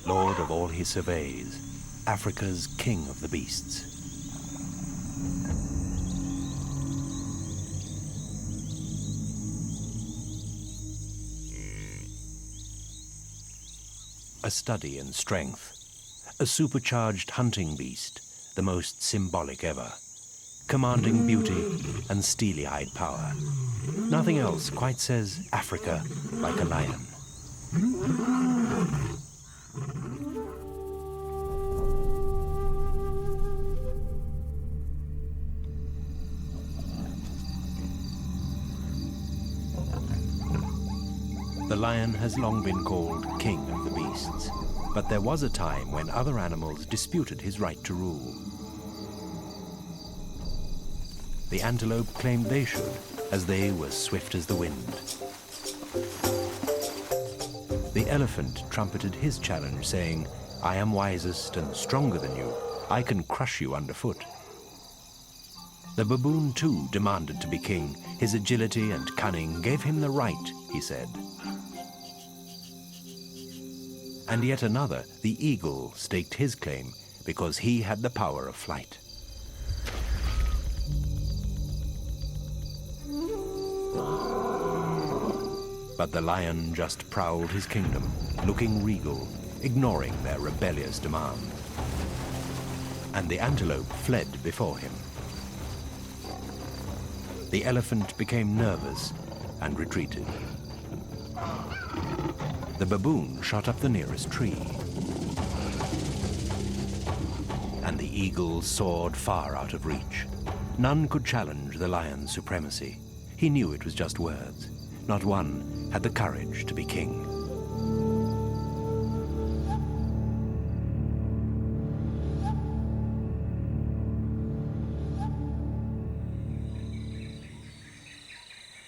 Lord of all he surveys, Africa's king of the beasts. A study in strength, a supercharged hunting beast, the most symbolic ever, commanding beauty and steely-eyed power. Nothing else quite says Africa like a lion. The lion has long been called king of the beasts, but there was a time when other animals disputed his right to rule. The antelope claimed they should, as they were swift as the wind. The elephant trumpeted his challenge, saying, "I am wisest and stronger than you. I can crush you underfoot." The baboon too demanded to be king. His agility and cunning gave him the right, he said. And yet another, the eagle, staked his claim because he had the power of flight. But the lion just prowled his kingdom, looking regal, ignoring their rebellious demand. And the antelope fled before him. The elephant became nervous and retreated. The baboon shot up the nearest tree. And the eagle soared far out of reach. None could challenge the lion's supremacy. He knew it was just words. Not one had the courage to be king.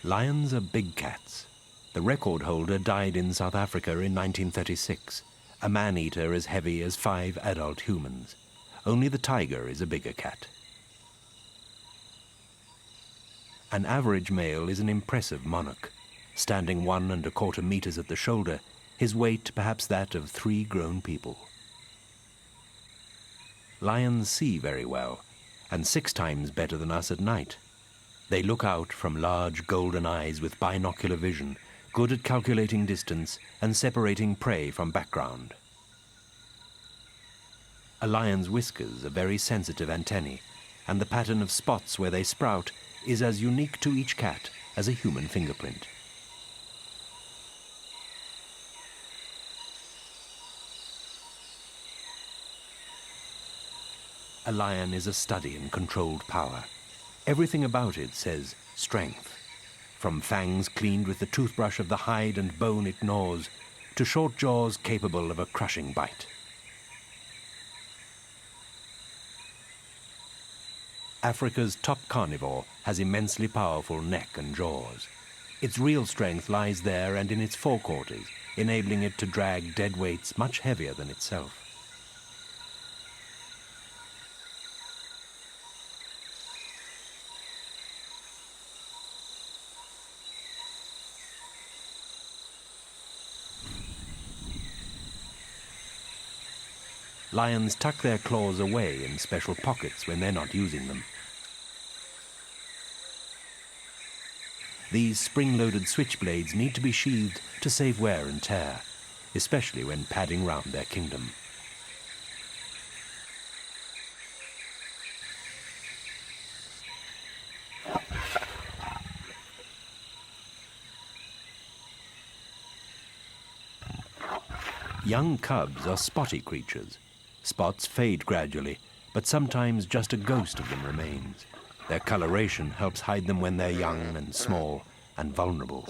Lions are big cats. The record holder died in South Africa in 1936, a man-eater as heavy as 5 adult humans. Only the tiger is a bigger cat. An average male is an impressive monarch, standing 1¼ meters at the shoulder, his weight perhaps that of 3 grown people. Lions see very well, and 6 times better than us at night. They look out from large golden eyes with binocular vision, good at calculating distance and separating prey from background. A lion's whiskers are very sensitive antennae, and the pattern of spots where they sprout is as unique to each cat as a human fingerprint. A lion is a study in controlled power. Everything about it says strength. From fangs cleaned with the toothbrush of the hide and bone it gnaws, to short jaws capable of a crushing bite. Africa's top carnivore has immensely powerful neck and jaws. Its real strength lies there and in its forequarters, enabling it to drag dead weights much heavier than itself. Lions tuck their claws away in special pockets when they're not using them. These spring-loaded switchblades need to be sheathed to save wear and tear, especially when padding round their kingdom. Young cubs are spotty creatures. Spots fade gradually, but sometimes just a ghost of them remains. Their coloration helps hide them when they're young and small and vulnerable.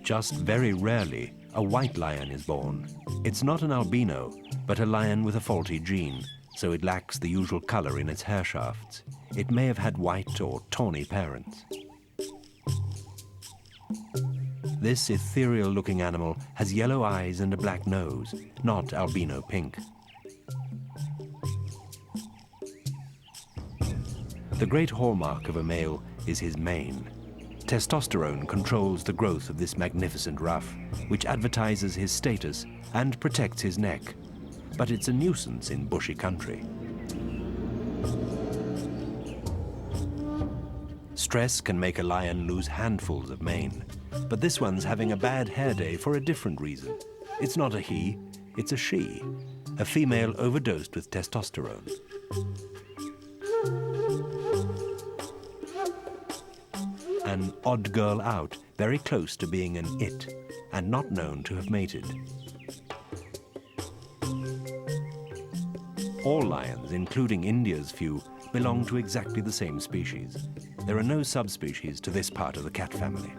Just very rarely, a white lion is born. It's not an albino, but a lion with a faulty gene, so it lacks the usual color in its hair shafts. It may have had white or tawny parents. This ethereal-looking animal has yellow eyes and a black nose, not albino pink. The great hallmark of a male is his mane. Testosterone controls the growth of this magnificent ruff, which advertises his status and protects his neck. But it's a nuisance in bushy country. Stress can make a lion lose handfuls of mane, but this one's having a bad hair day for a different reason. It's not a he, it's a she, a female overdosed with testosterone. An odd girl out, very close to being an it, and not known to have mated. All lions, including India's few, belong to exactly the same species. There are no subspecies to this part of the cat family.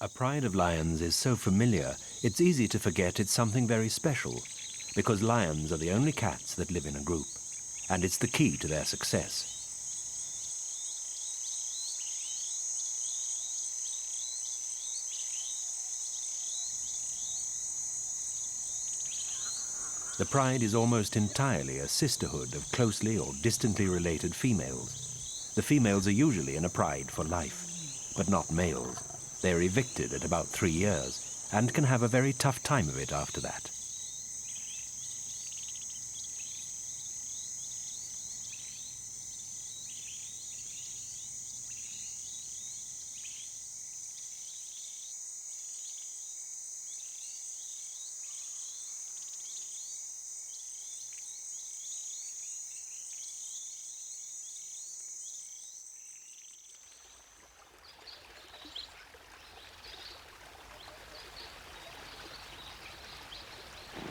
A pride of lions is so familiar, it's easy to forget it's something very special, because lions are the only cats that live in a group, and it's the key to their success. The pride is almost entirely a sisterhood of closely or distantly related females. The females are usually in a pride for life, but not males. They are evicted at about 3 years and can have a very tough time of it after that.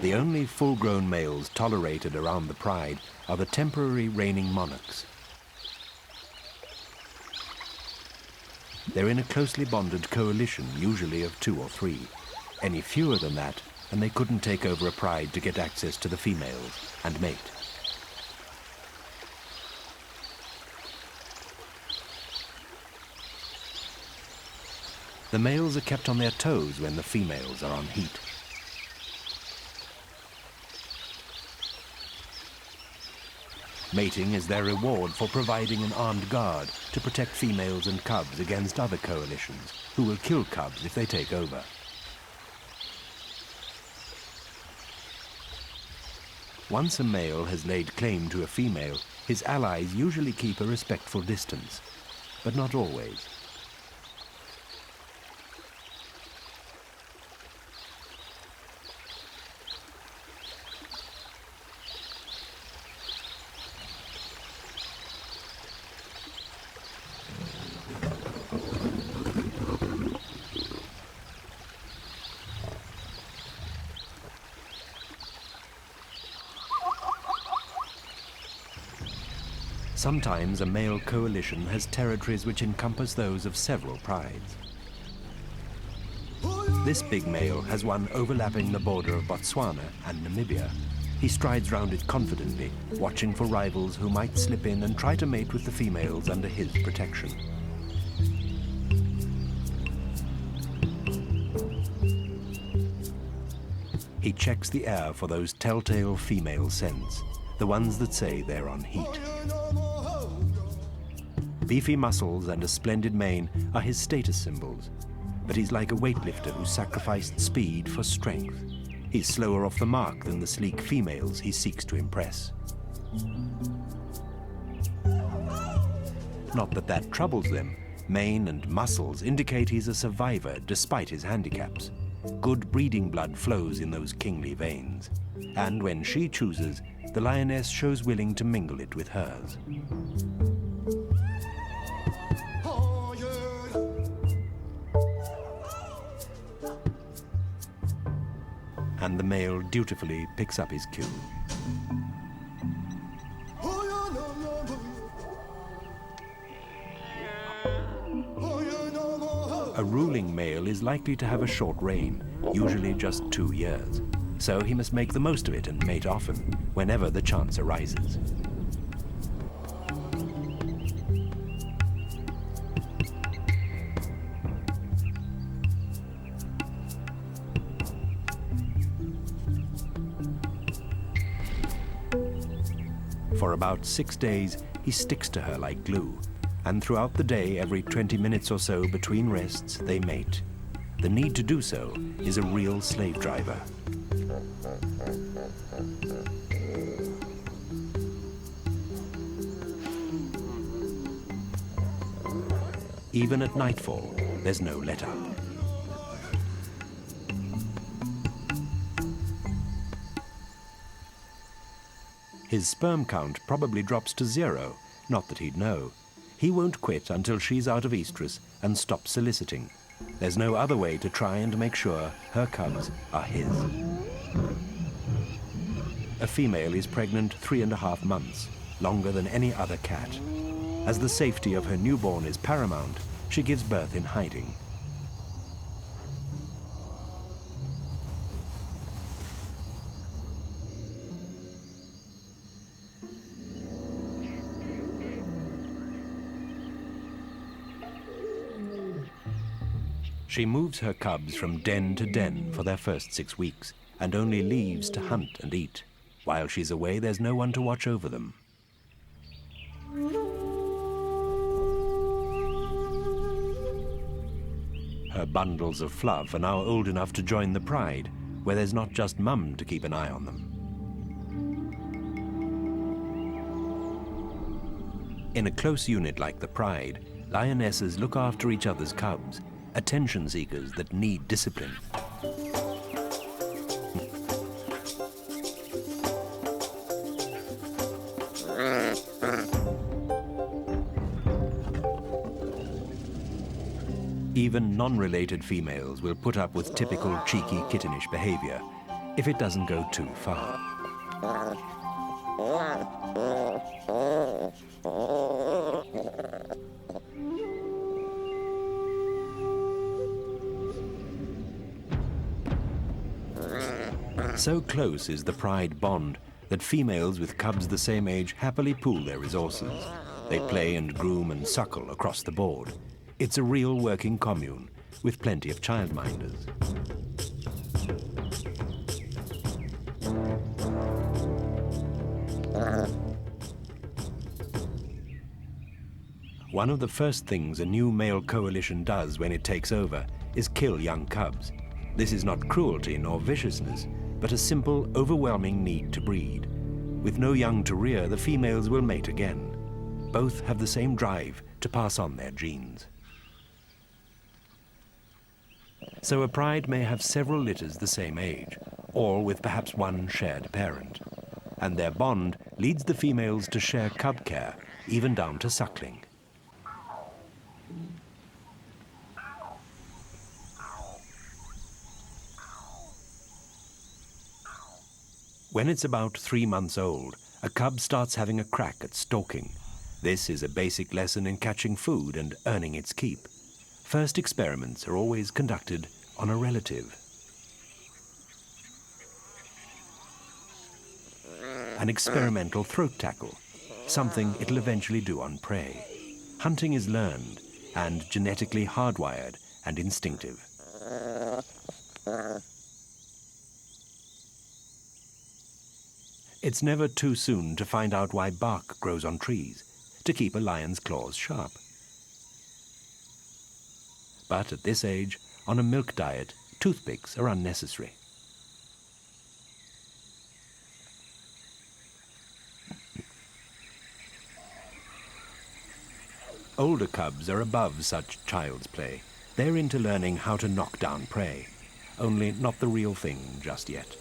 The only full-grown males tolerated around the pride are the temporary reigning monarchs. They're in a closely bonded coalition, usually of 2 or 3. Any fewer than that, and they couldn't take over a pride to get access to the females and mate. The males are kept on their toes when the females are on heat. Mating is their reward for providing an armed guard to protect females and cubs against other coalitions, who will kill cubs if they take over. Once a male has laid claim to a female, his allies usually keep a respectful distance, but not always. Sometimes a male coalition has territories which encompass those of several prides. This big male has one overlapping the border of Botswana and Namibia. He strides round it confidently, watching for rivals who might slip in and try to mate with the females under his protection. He checks the air for those telltale female scents, the ones that say they're on heat. Beefy muscles and a splendid mane are his status symbols, but he's like a weightlifter who sacrificed speed for strength. He's slower off the mark than the sleek females he seeks to impress. Not that that troubles them. Mane and muscles indicate he's a survivor despite his handicaps. Good breeding blood flows in those kingly veins. And when she chooses, the lioness shows willing to mingle it with hers. And the male dutifully picks up his cue. A ruling male is likely to have a short reign, usually just 2 years. So he must make the most of it and mate often, whenever the chance arises. For about 6 days, he sticks to her like glue, and throughout the day, every 20 minutes or so between rests, they mate. The need to do so is a real slave driver. Even at nightfall, there's no let-up. His sperm count probably drops to 0, not that he'd know. He won't quit until she's out of estrus and stops soliciting. There's no other way to try and make sure her cubs are his. A female is pregnant 3.5 months, longer than any other cat. As the safety of her newborn is paramount, she gives birth in hiding. She moves her cubs from den to den for their first 6 weeks, and only leaves to hunt and eat. While she's away, there's no one to watch over them. Her bundles of fluff are now old enough to join the pride, where there's not just mum to keep an eye on them. In a close unit like the pride, lionesses look after each other's cubs, attention seekers that need discipline. Even non-related females will put up with typical cheeky, kittenish behavior if it doesn't go too far. So close is the pride bond that females with cubs the same age happily pool their resources. They play and groom and suckle across the board. It's a real working commune with plenty of childminders. One of the first things a new male coalition does when it takes over is kill young cubs. This is not cruelty nor viciousness, but a simple, overwhelming need to breed. With no young to rear, the females will mate again. Both have the same drive to pass on their genes. So a pride may have several litters the same age, all with perhaps one shared parent. And their bond leads the females to share cub care, even down to suckling. When it's about 3 months old, a cub starts having a crack at stalking. This is a basic lesson in catching food and earning its keep. First experiments are always conducted on a relative. An experimental throat tackle, something it'll eventually do on prey. Hunting is learned and genetically hardwired and instinctive. It's never too soon to find out why bark grows on trees, to keep a lion's claws sharp. But at this age, on a milk diet, toothpicks are unnecessary. Older cubs are above such child's play. They're into learning how to knock down prey, only not the real thing just yet.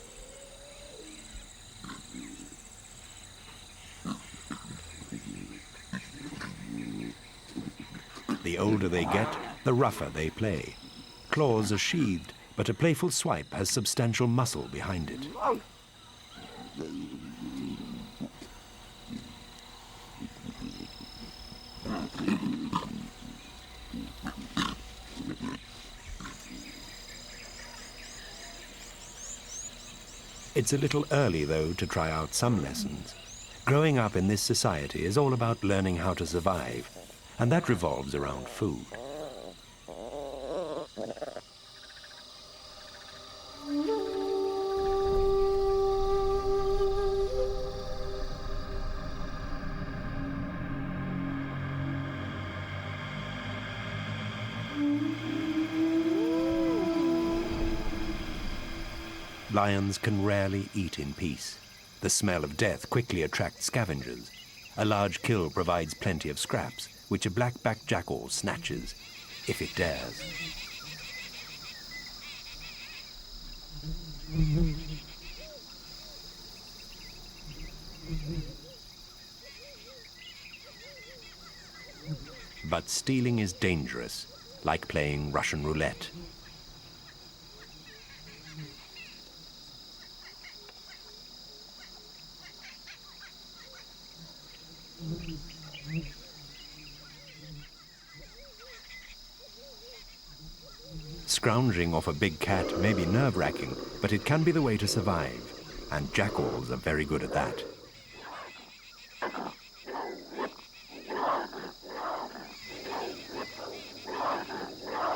The older they get, the rougher they play. Claws are sheathed, but a playful swipe has substantial muscle behind it. It's a little early, though, to try out some lessons. Growing up in this society is all about learning how to survive, and that revolves around food. Lions can rarely eat in peace. The smell of death quickly attracts scavengers. A large kill provides plenty of scraps, which a black-backed jackal snatches, if it dares. But stealing is dangerous, like playing Russian roulette. Scrounging off a big cat may be nerve-wracking, but it can be the way to survive, and jackals are very good at that.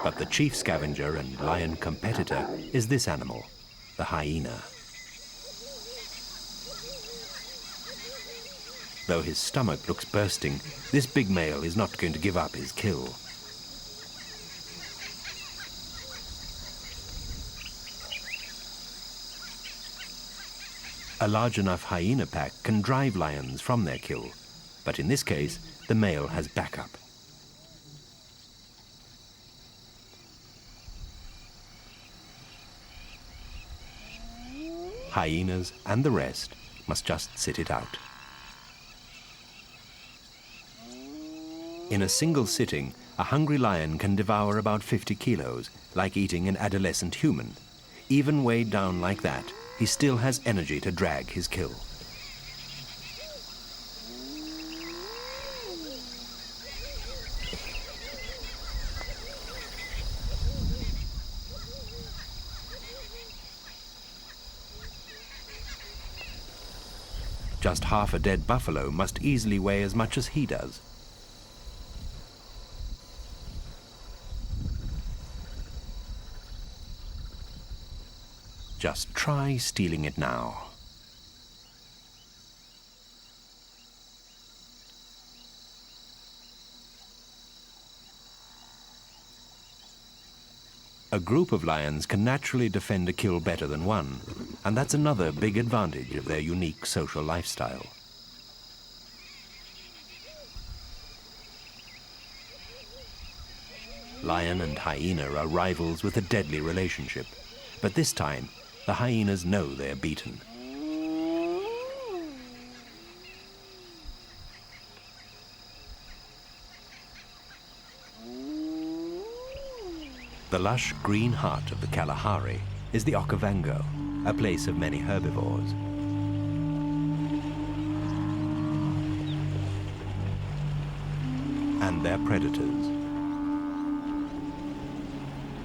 But the chief scavenger and lion competitor is this animal, the hyena. Though his stomach looks bursting, this big male is not going to give up his kill. A large enough hyena pack can drive lions from their kill, but in this case, the male has backup. Hyenas and the rest must just sit it out. In a single sitting, a hungry lion can devour about 50 kilos, like eating an adolescent human. Even weighed down like that, he still has energy to drag his kill. Just half a dead buffalo must easily weigh as much as he does. Just try stealing it now. A group of lions can naturally defend a kill better than one, and that's another big advantage of their unique social lifestyle. Lion and hyena are rivals with a deadly relationship, but this time, the hyenas know they're beaten. The lush green heart of the Kalahari is the Okavango, a place of many herbivores. And their predators.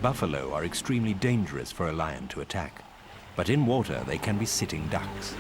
Buffalo are extremely dangerous for a lion to attack, but in water they can be sitting ducks.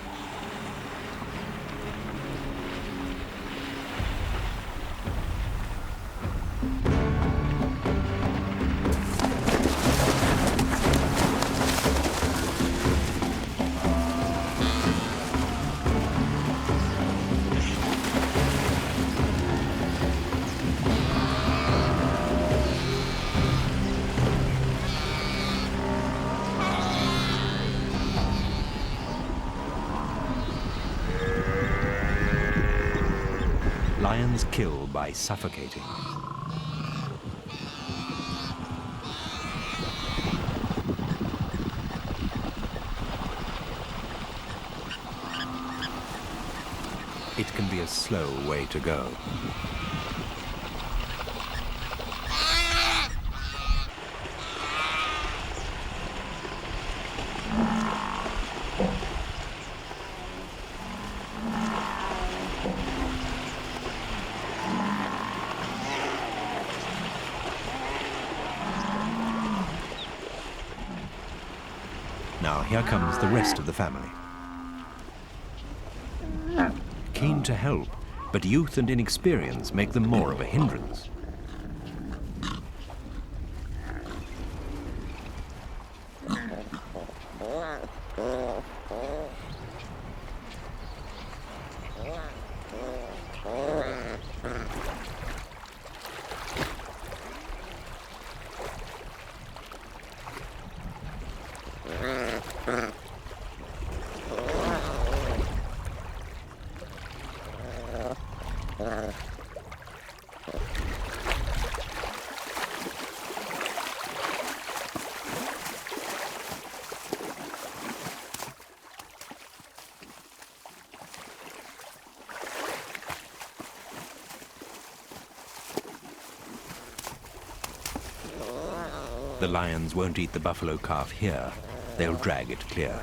Lions kill by suffocating. It can be a slow way to go. Now here comes the rest of the family. keen to help, but youth and inexperience make them more of a hindrance. The lions won't eat the buffalo calf here. They'll drag it clear.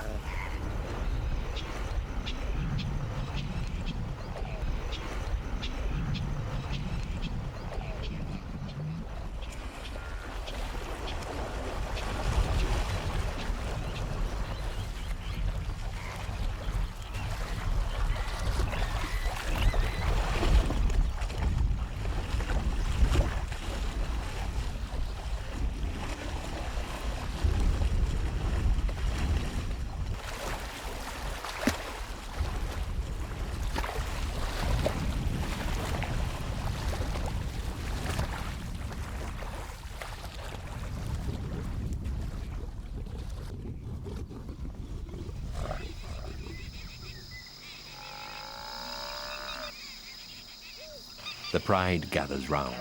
The pride gathers round.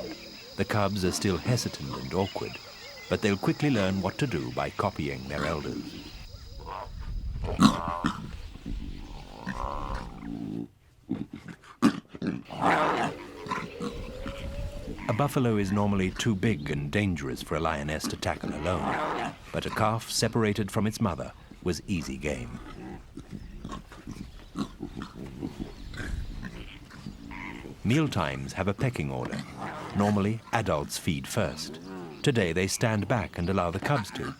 The cubs are still hesitant and awkward, but they'll quickly learn what to do by copying their elders. A buffalo is normally too big and dangerous for a lioness to tackle alone, but a calf separated from its mother was easy game. Mealtimes have a pecking order. Normally, adults feed first. Today, they stand back and allow the cubs to.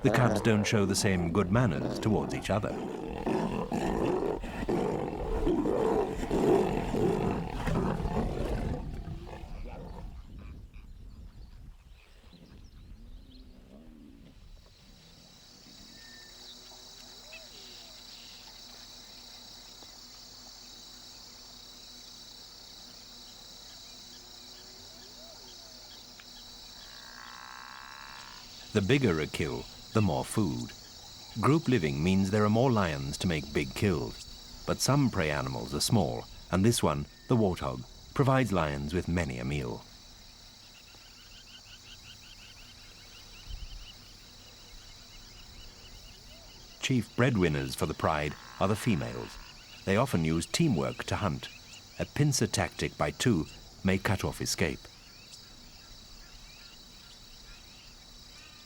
The cubs don't show the same good manners towards each other. The bigger a kill, the more food. Group living means there are more lions to make big kills, but some prey animals are small, and this one, the warthog, provides lions with many a meal. Chief breadwinners for the pride are the females. They often use teamwork to hunt. A pincer tactic by two may cut off escape.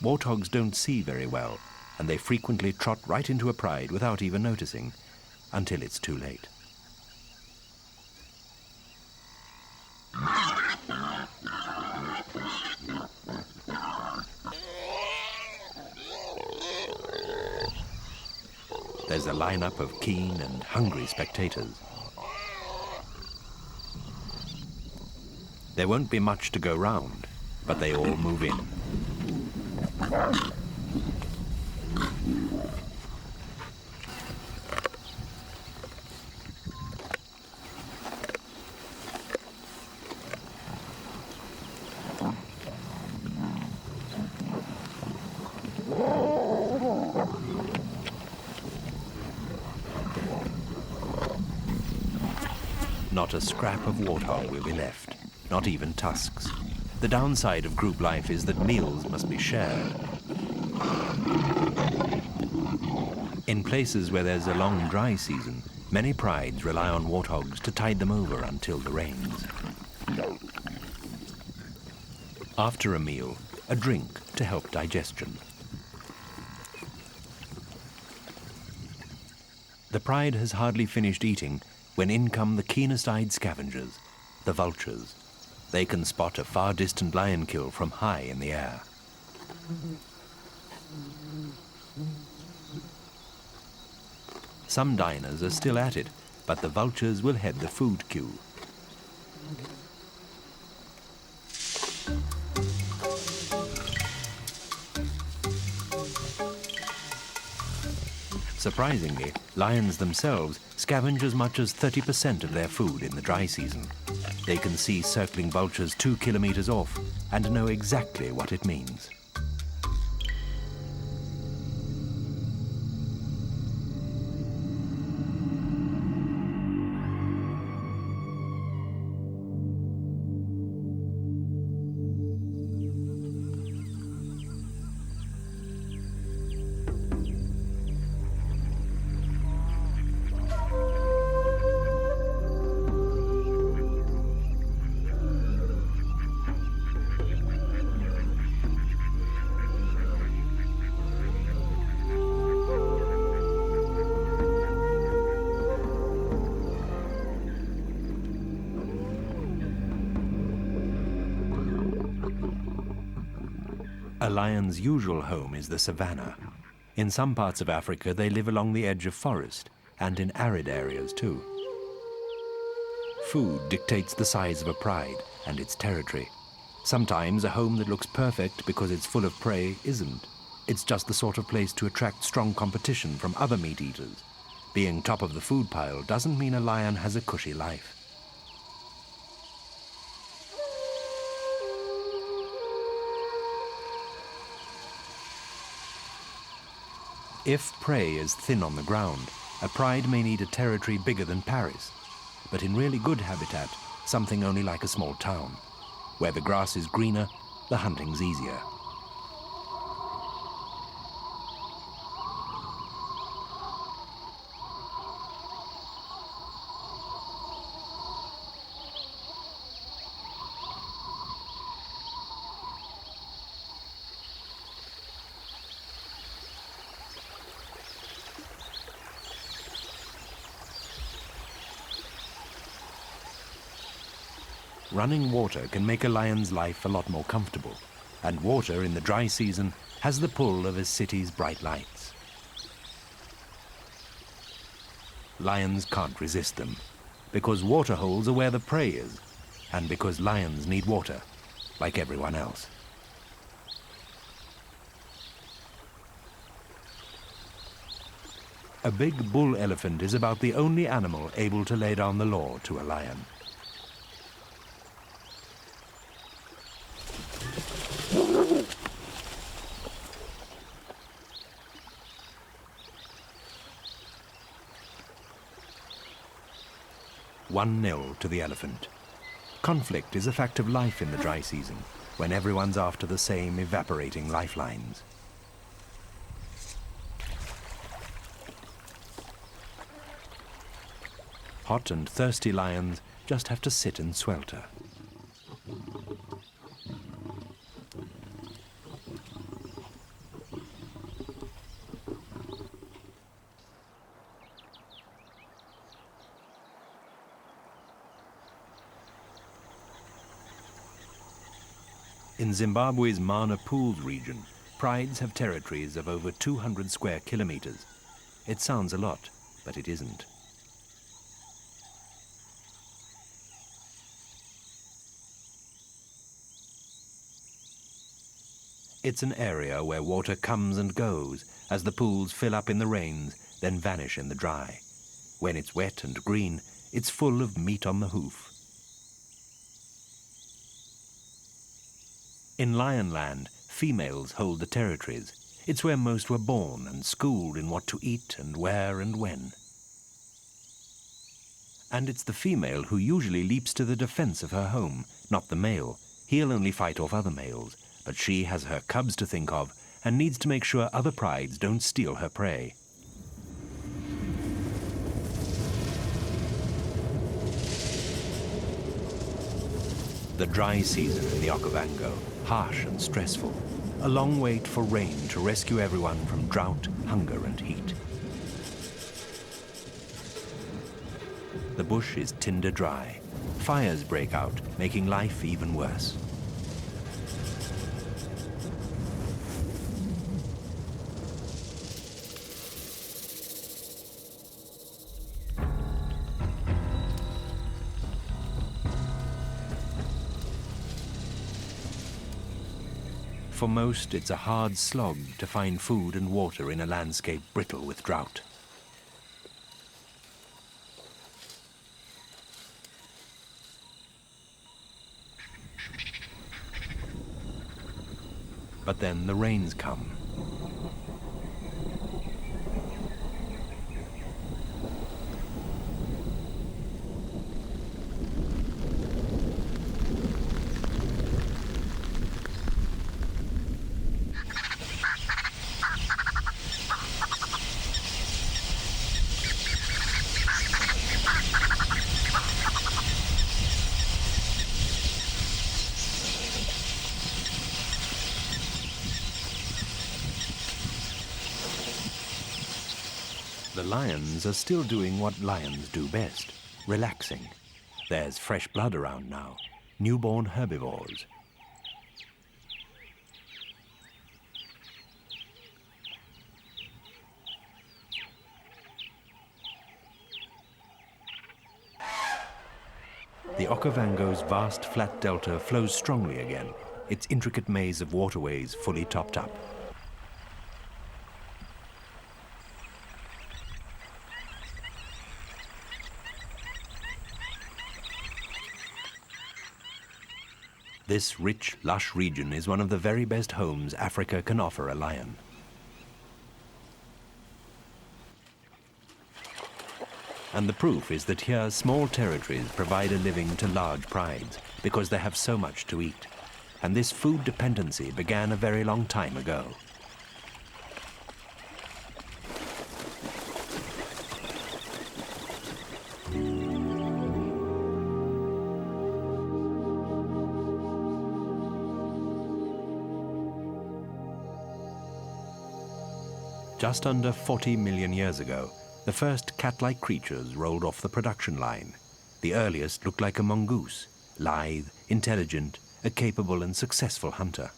Warthogs don't see very well, and they frequently trot right into a pride without even noticing, until it's too late. There's a lineup of keen and hungry spectators. There won't be much to go round, but they all move in. Not a scrap of warthog will be left, not even tusks. The downside of group life is that meals must be shared. In places where there's a long dry season, many prides rely on warthogs to tide them over until the rains. After a meal, a drink to help digestion. The pride has hardly finished eating when in come the keenest-eyed scavengers, the vultures. They can spot a far distant lion kill from high in the air. Some diners are still at it, but the vultures will head the food queue. Surprisingly, lions themselves scavenge as much as 30% of their food in the dry season. They can see circling vultures 2 kilometers off and know exactly what it means. A lion's usual home is the savanna. In some parts of Africa, they live along the edge of forest and in arid areas too. Food dictates the size of a pride and its territory. Sometimes a home that looks perfect because it's full of prey isn't. It's just the sort of place to attract strong competition from other meat eaters. Being top of the food pile doesn't mean a lion has a cushy life. If prey is thin on the ground, a pride may need a territory bigger than Paris. But in really good habitat, something only like a small town. Where the grass is greener, the hunting's easier. Running water can make a lion's life a lot more comfortable, and water in the dry season has the pull of a city's bright lights. Lions can't resist them, because water holes are where the prey is, and because lions need water, like everyone else. A big bull elephant is about the only animal able to lay down the law to a lion. One 0 to the elephant. Conflict is a fact of life in the dry season, when everyone's after the same evaporating lifelines. Hot and thirsty lions just have to sit and swelter. In Zimbabwe's Mana Pools region, prides have territories of over 200 square kilometers. It sounds a lot, but it isn't. It's an area where water comes and goes as the pools fill up in the rains, then vanish in the dry. When it's wet and green, it's full of meat on the hoof. In Lionland, females hold the territories. It's where most were born and schooled in what to eat and where and when. And it's the female who usually leaps to the defense of her home, not the male. He'll only fight off other males, but she has her cubs to think of and needs to make sure other prides don't steal her prey. The dry season in the Okavango harsh and stressful, a long wait for rain to rescue everyone from drought, hunger, and heat. The bush is tinder dry. Fires break out, making life even worse. For most, it's a hard slog to find food and water in a landscape brittle with drought. But then the rains come. The lions are still doing what lions do best, relaxing. There's fresh blood around now, newborn herbivores. The Okavango's vast flat delta flows strongly again, its intricate maze of waterways fully topped up. This rich, lush region is one of the very best homes Africa can offer a lion. And the proof is that here small territories provide a living to large prides because they have so much to eat. And this food dependency began a very long time ago. Just under 40 million years ago, the first cat-like creatures rolled off the production line. The earliest looked like a mongoose, lithe, intelligent, a capable and successful hunter.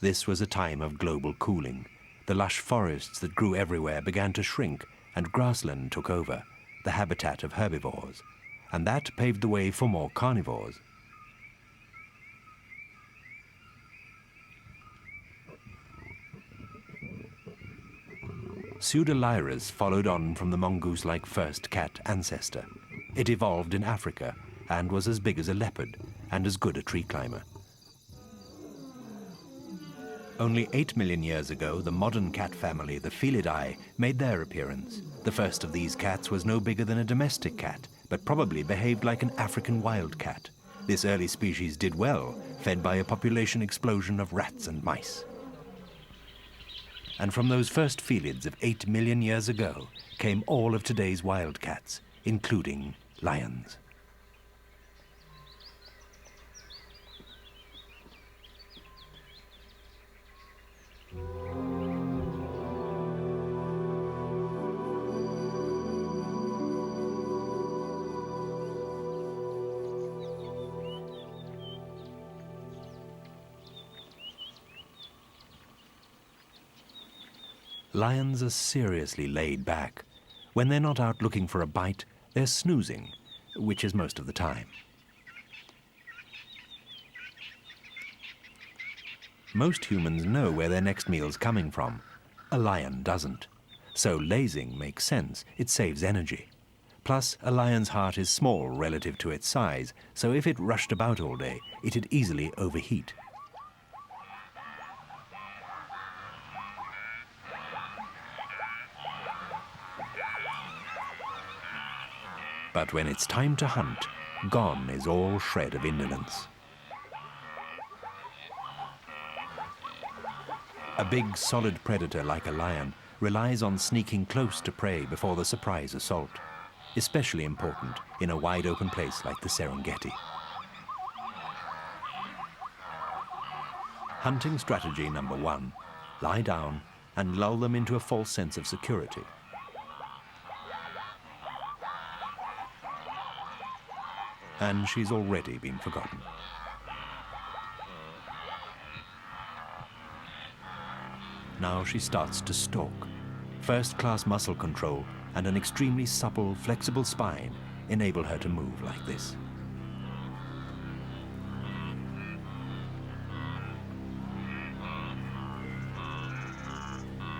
This was a time of global cooling. The lush forests that grew everywhere began to shrink, and grassland took over, the habitat of herbivores. And that paved the way for more carnivores. Pseudolyrus followed on from the mongoose-like first cat ancestor. It evolved in Africa and was as big as a leopard and as good a tree climber. Only 8 million years ago, the modern cat family, the Felidae, made their appearance. The first of these cats was no bigger than a domestic cat, but probably behaved like an African wildcat. This early species did well, fed by a population explosion of rats and mice. And from those first felids of 8 million years ago came all of today's wildcats, including lions. Lions are seriously laid back. When they're not out looking for a bite, they're snoozing, which is most of the time. Most humans know where their next meal's coming from. A lion doesn't. So lazing makes sense. It saves energy. Plus, a lion's heart is small relative to its size, so if it rushed about all day, it'd easily overheat. But when it's time to hunt, gone is all shred of indolence. A big, solid predator like a lion relies on sneaking close to prey before the surprise assault. especially important in a wide-open place like the Serengeti. Hunting strategy number 1, lie down and lull them into a false sense of security. And she's already been forgotten. Now she starts to stalk. First-class muscle control and an extremely supple, flexible spine enable her to move like this.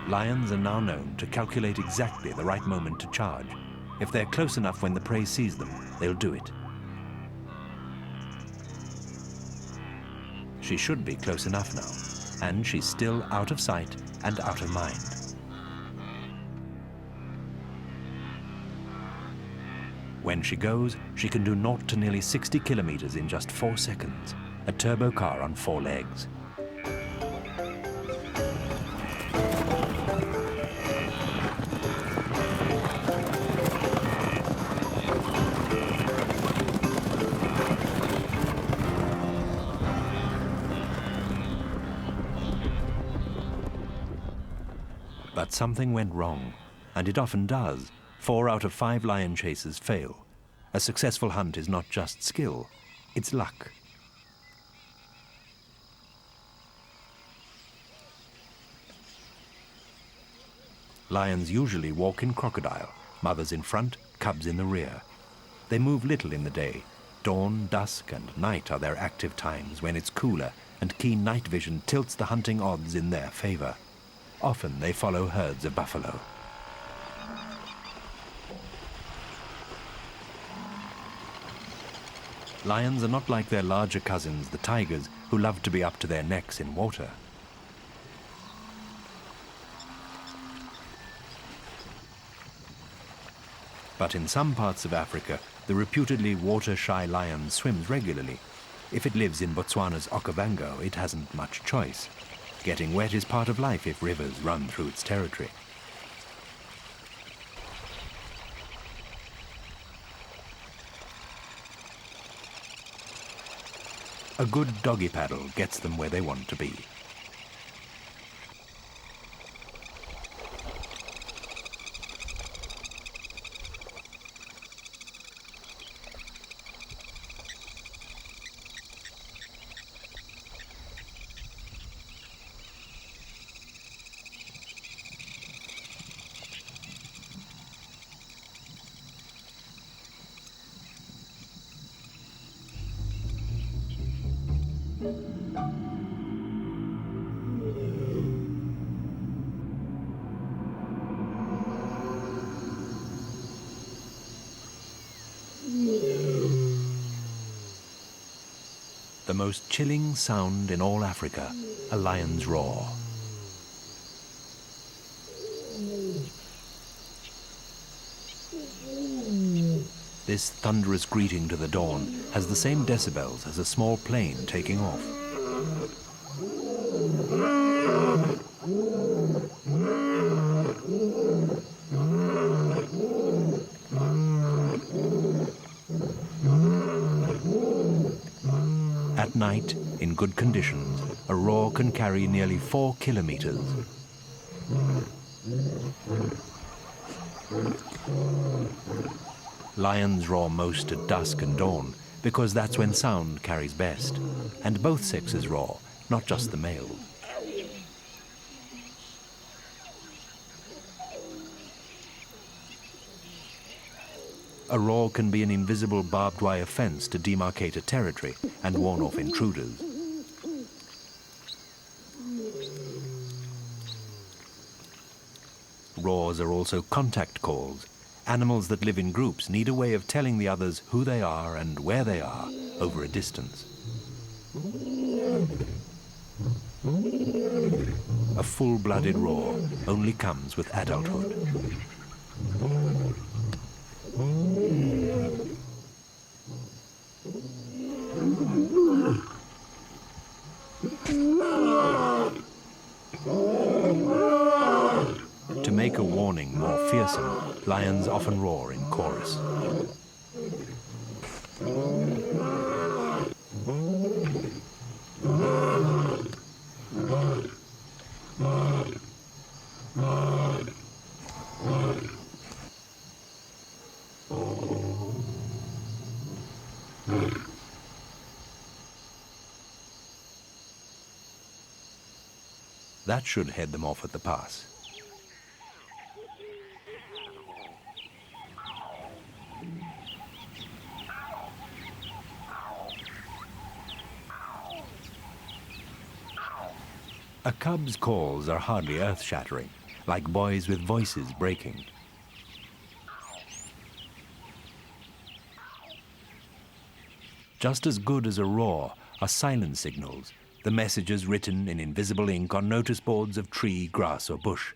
Lions are now known to calculate exactly the right moment to charge. If they're close enough when the prey sees them, they'll do it. She should be close enough now, and she's still out of sight and out of mind. When she goes, she can do 0 to nearly 60 kilometers in just 4 seconds, a turbo car on 4 legs. But something went wrong, and it often does. 4 out of 5 lion chasers fail. A successful hunt is not just skill, it's luck. Lions usually walk in crocodile, mothers in front, cubs in the rear. They move little in the day. Dawn, dusk, and night are their active times when it's cooler, and keen night vision tilts the hunting odds in their favor. Often they follow herds of buffalo. Lions are not like their larger cousins, the tigers, who love to be up to their necks in water. But in some parts of Africa, the reputedly water-shy lion swims regularly. If it lives in Botswana's Okavango, it hasn't much choice. Getting wet is part of life if rivers run through its territory. A good doggy paddle gets them where they want to be. The most chilling sound in all Africa, a lion's roar. This thunderous greeting to the dawn has the same decibels as a small plane taking off. At night, in good conditions, a roar can carry nearly 4 kilometers. Lions roar most at dusk and dawn because that's when sound carries best. And both sexes roar, not just the males. A roar can be an invisible barbed wire fence to demarcate a territory and warn off intruders. Roars are also contact calls. Animals that live in groups need a way of telling the others who they are and where they are over a distance. A full-blooded roar only comes with adulthood. To make a warning more fearsome, lions often roar in chorus. That should head them off at the pass. A cub's calls are hardly earth-shattering, like boys with voices breaking. Just as good as a roar are silent signals, the messages written in invisible ink on notice boards of tree, grass, or bush.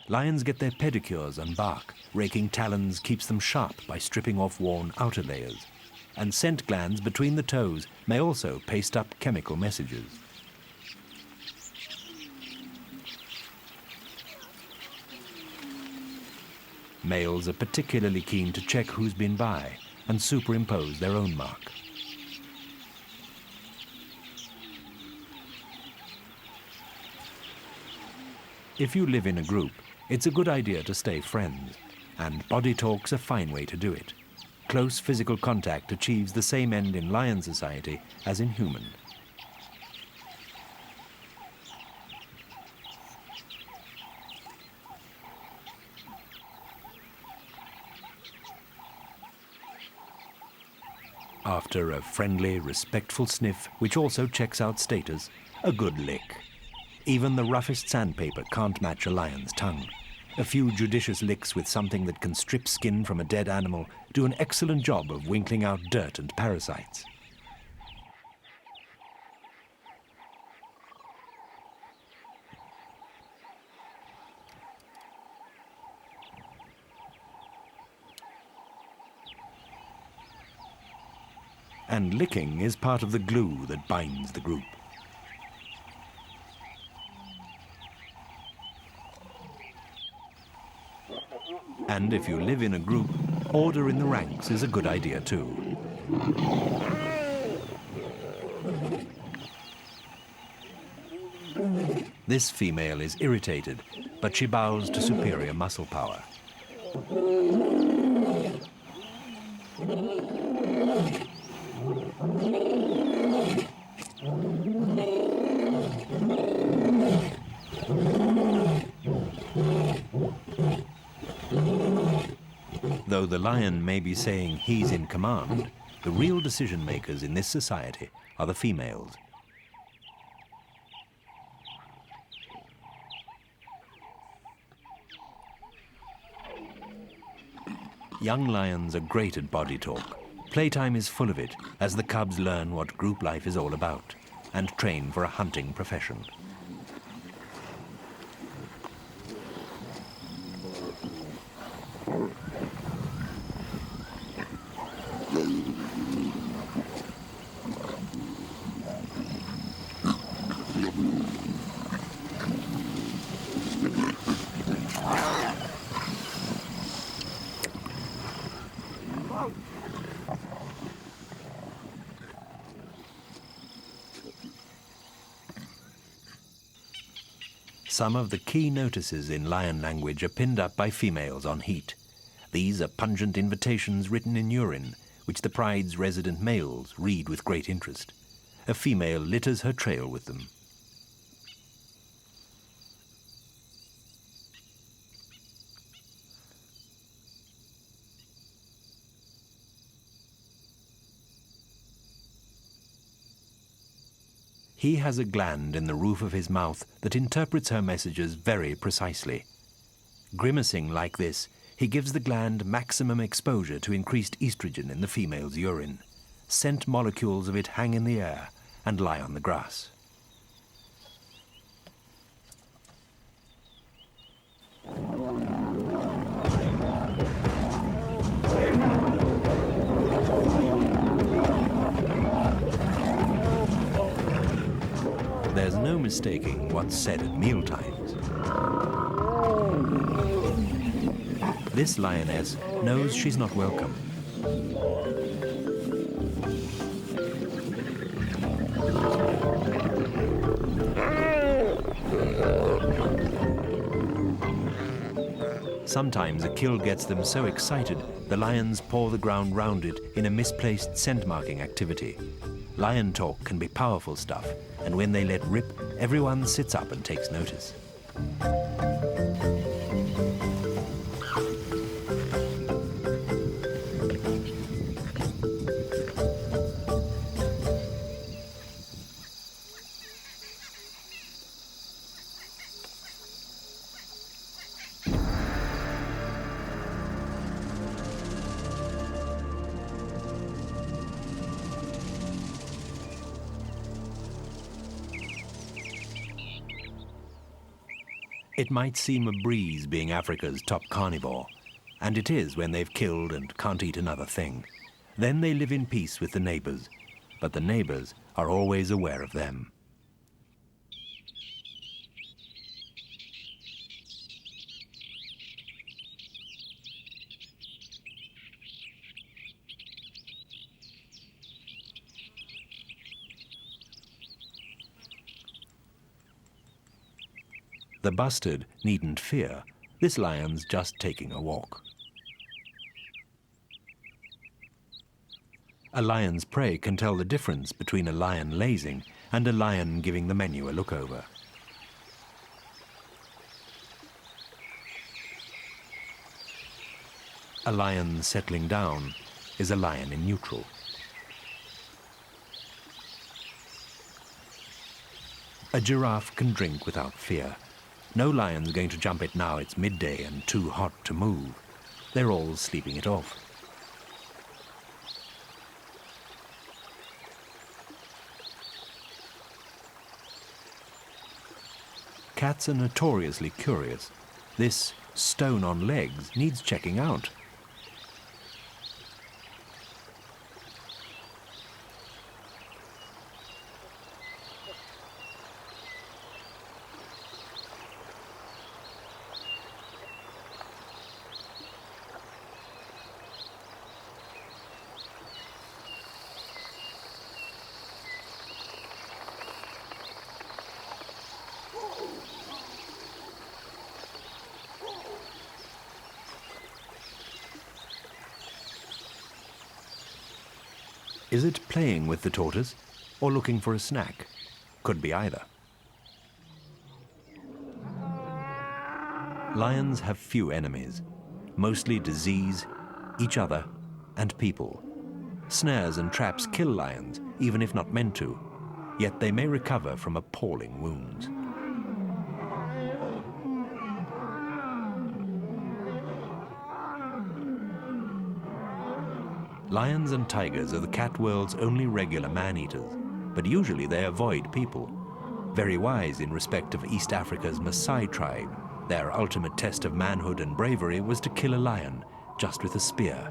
Lions get their pedicures on bark. Raking talons keeps them sharp by stripping off worn outer layers. And scent glands between the toes may also paste up chemical messages. Males are particularly keen to check who's been by and superimpose their own mark. If you live in a group, it's a good idea to stay friends, and body talk's a fine way to do it. Close physical contact achieves the same end in lion society as in human. After a friendly, respectful sniff, which also checks out status, a good lick. Even the roughest sandpaper can't match a lion's tongue. A few judicious licks with something that can strip skin from a dead animal do an excellent job of winkling out dirt and parasites. And licking is part of the glue that binds the group. And if you live in a group, order in the ranks is a good idea too. This female is irritated, but she bows to superior muscle power. Though the lion may be saying he's in command, the real decision makers in this society are the females. Young lions are great at body talk. Playtime is full of it as the cubs learn what group life is all about and train for a hunting profession. Some of the key notices in lion language are pinned up by females on heat. These are pungent invitations written in urine, which the pride's resident males read with great interest. A female litters her trail with them. He has a gland in the roof of his mouth that interprets her messages very precisely. Grimacing like this, he gives the gland maximum exposure to increased estrogen in the female's urine. Scent molecules of it hang in the air and lie on the grass. There's no mistaking what's said at mealtimes. This lioness knows she's not welcome. Sometimes a kill gets them so excited, the lions paw the ground round it in a misplaced scent-marking activity. Lion talk can be powerful stuff, and when they let rip, everyone sits up and takes notice. It might seem a breeze being Africa's top carnivore, and it is when they've killed and can't eat another thing. Then they live in peace with the neighbors, but the neighbors are always aware of them. The bustard needn't fear. This lion's just taking a walk. A lion's prey can tell the difference between a lion lazing and a lion giving the menu a look over. A lion settling down is a lion in neutral. A giraffe can drink without fear. No lion's going to jump it now it's midday and too hot to move. They're all sleeping it off. Cats are notoriously curious. This stone on legs needs checking out. Is it playing with the tortoise or looking for a snack? Could be either. Lions have few enemies, mostly disease, each other, and people. Snares and traps kill lions, even if not meant to, yet they may recover from appalling wounds. Lions and tigers are the cat world's only regular man-eaters, but usually they avoid people. Very wise in respect of East Africa's Maasai tribe. Their ultimate test of manhood and bravery was to kill a lion, just with a spear.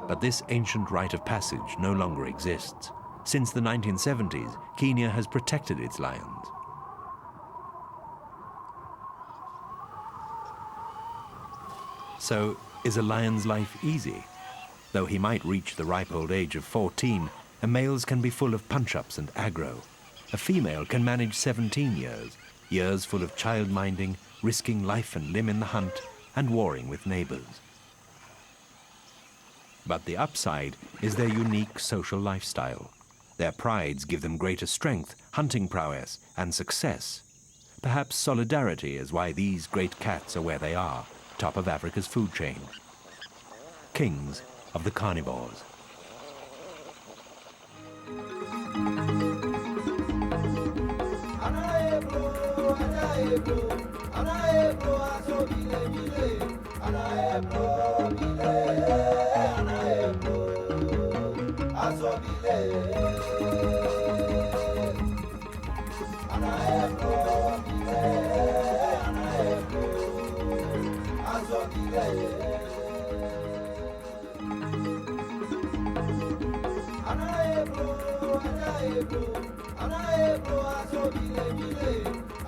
But this ancient rite of passage no longer exists. Since the 1970s, Kenya has protected its lions. So, is a lion's life easy? Though he might reach the ripe old age of 14, a male's can be full of punch-ups and aggro. A female can manage 17 years, years full of child-minding, risking life and limb in the hunt, and warring with neighbors. But the upside is their unique social lifestyle. Their prides give them greater strength, hunting prowess, and success. Perhaps solidarity is why these great cats are where they are, top of Africa's food chain. Kings of the carnivores.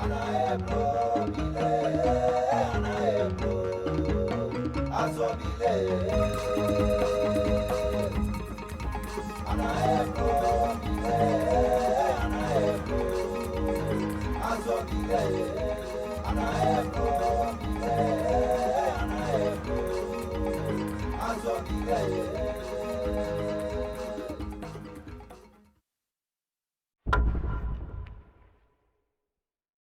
Anaebo, Azor